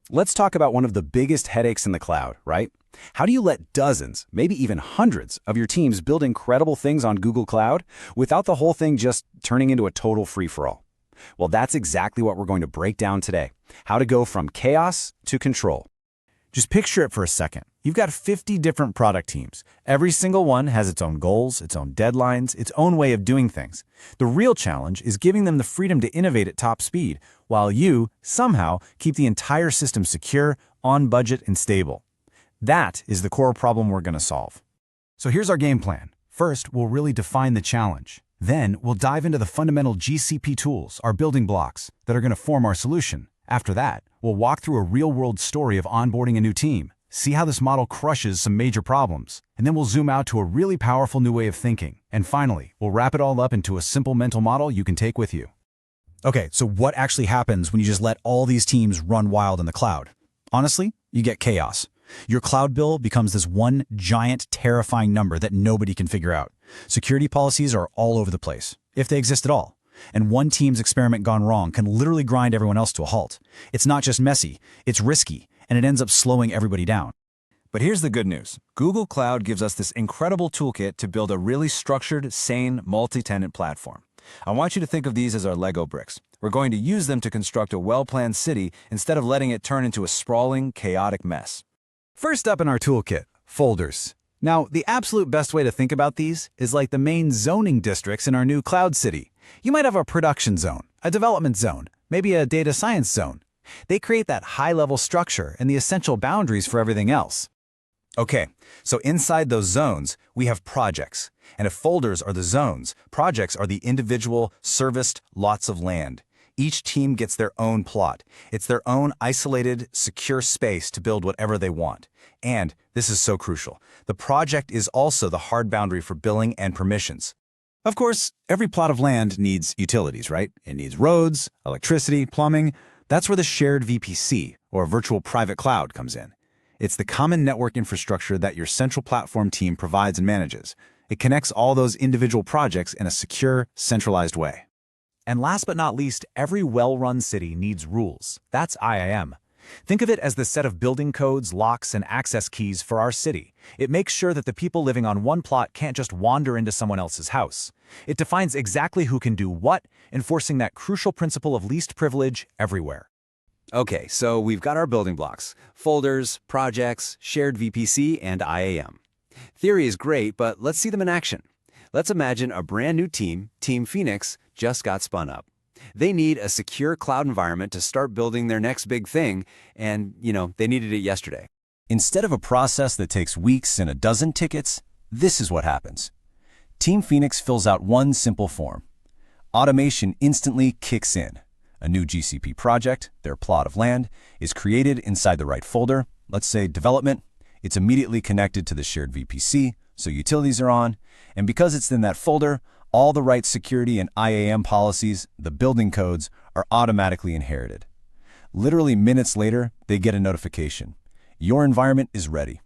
Let's talk about one of the biggest headaches in the cloud, right? How do you let dozens, maybe even hundreds of your teams build incredible things on Google Cloud without the whole thing just turning into a total free-for-all? Well, that's exactly what we're going to break down today. How to go from chaos to control. Just picture it for a second. You've got 50 different product teams. Every single one has its own goals, its own deadlines, its own way of doing things. The real challenge is giving them the freedom to innovate at top speed, while you, somehow, keep the entire system secure, on budget, and stable. That is the core problem we're going to solve. So here's our game plan. First, we'll really define the challenge. Then, we'll dive into the fundamental GCP tools, our building blocks, that are going to form our solution. After that, we'll walk through a real-world story of onboarding a new team, see how this model crushes some major problems, and then we'll zoom out to a really powerful new way of thinking. And finally, we'll wrap it all up into a simple mental model you can take with you. Okay, so what actually happens when you just let all these teams run wild in the cloud? Honestly, you get chaos. Your cloud bill becomes this one giant, terrifying number that nobody can figure out. Security policies are all over the place, if they exist at all. And one team's experiment gone wrong can literally grind everyone else to a halt. It's not just messy, it's risky, and it ends up slowing everybody down. But here's the good news. Google Cloud gives us this incredible toolkit to build a really structured, sane, multi-tenant platform. I want you to think of these as our Lego bricks. We're going to use them to construct a well-planned city instead of letting it turn into a sprawling, chaotic mess. First up in our toolkit, folders. Now, the absolute best way to think about these is like the main zoning districts in our new cloud city. You might have a production zone, a development zone, maybe a data science zone. They create that high-level structure and the essential boundaries for everything else. Okay, so inside those zones, we have projects. And if folders are the zones, projects are the individual, serviced lots of land. Each team gets their own plot. It's their own isolated, secure space to build whatever they want. And, this is so crucial, the project is also the hard boundary for billing and permissions. Of course, every plot of land needs utilities, right? It needs roads, electricity, plumbing. That's where the shared VPC, or virtual private cloud, comes in. It's the common network infrastructure that your central platform team provides and manages. It connects all those individual projects in a secure, centralized way. And last but not least, every well-run city needs rules. That's IAM. Think of it as the set of building codes, locks, and access keys for our city. It makes sure that the people living on one plot can't just wander into someone else's house. It defines exactly who can do what, enforcing that crucial principle of least privilege everywhere. Okay, so we've got our building blocks: folders, projects, shared VPC, and IAM. Theory is great, but let's see them in action. Let's imagine a brand new team, Team Phoenix, just got spun up. They need a secure cloud environment to start building their next big thing, and, they needed it yesterday. Instead of a process that takes weeks and a dozen tickets, this is what happens. Team Phoenix fills out one simple form. Automation instantly kicks in. A new GCP project, their plot of land, is created inside the right folder, let's say development. It's immediately connected to the shared VPC, so utilities are on, and because it's in that folder, all the right security and IAM policies, the building codes, are automatically inherited. Literally minutes later, they get a notification. Your environment is ready.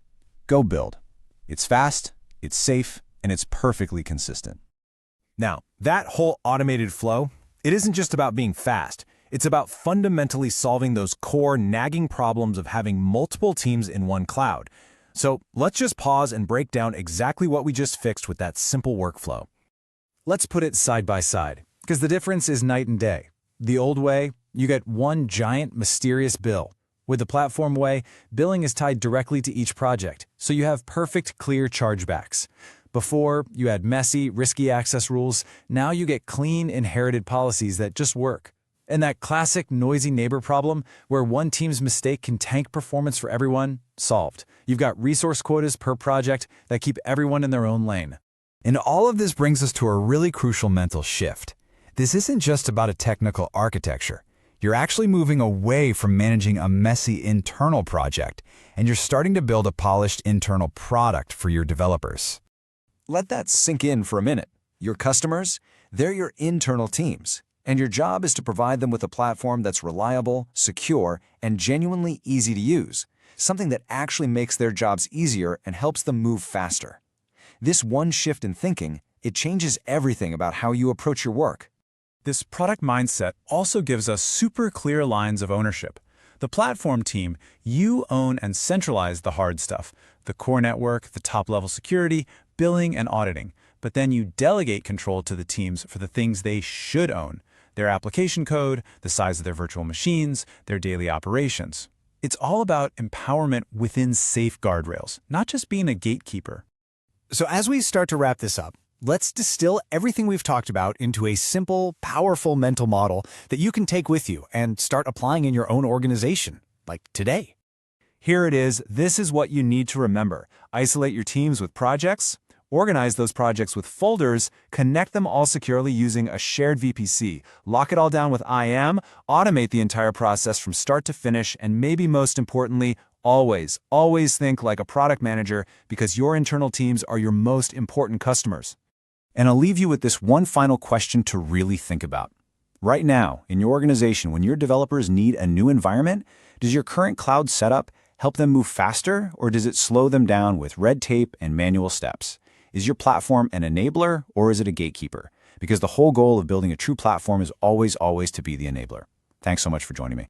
Go build. It's fast, it's safe, and it's perfectly consistent. Now, that whole automated flow, it isn't just about being fast. It's about fundamentally solving those core nagging problems of having multiple teams in one cloud. So let's just pause and break down exactly what we just fixed with that simple workflow. Let's put it side by side, because the difference is night and day. The old way, you get one giant, mysterious bill. With the platform way, billing is tied directly to each project, so you have perfect, clear chargebacks. Before, you had messy, risky access rules. Now you get clean, inherited policies that just work. And that classic noisy neighbor problem, where one team's mistake can tank performance for everyone, solved. You've got resource quotas per project that keep everyone in their own lane. And all of this brings us to a really crucial mental shift. This isn't just about a technical architecture. You're actually moving away from managing a messy internal project, and you're starting to build a polished internal product for your developers. Let that sink in for a minute. Your customers, they're your internal teams, and your job is to provide them with a platform that's reliable, secure, and genuinely easy to use, something that actually makes their jobs easier and helps them move faster. This one shift in thinking, it changes everything about how you approach your work. This product mindset also gives us super clear lines of ownership. The platform team, you own and centralize the hard stuff, the core network, the top-level security, billing, and auditing. But then you delegate control to the teams for the things they should own: their application code, the size of their virtual machines, their daily operations. It's all about empowerment within safe guardrails, not just being a gatekeeper. So as we start to wrap this up, let's distill everything we've talked about into a simple, powerful mental model that you can take with you and start applying in your own organization, like today. Here it is. This is what you need to remember. Isolate your teams with projects, organize those projects with folders, connect them all securely using a shared VPC, lock it all down with IAM, automate the entire process from start to finish, and maybe most importantly, always think like a product manager, because your internal teams are your most important customers. And I'll leave you with this one final question to really think about. Right now, in your organization, when your developers need a new environment, does your current cloud setup help them move faster, or does it slow them down with red tape and manual steps? Is your platform an enabler, or is it a gatekeeper? Because the whole goal of building a true platform is always to be the enabler. Thanks so much for joining me.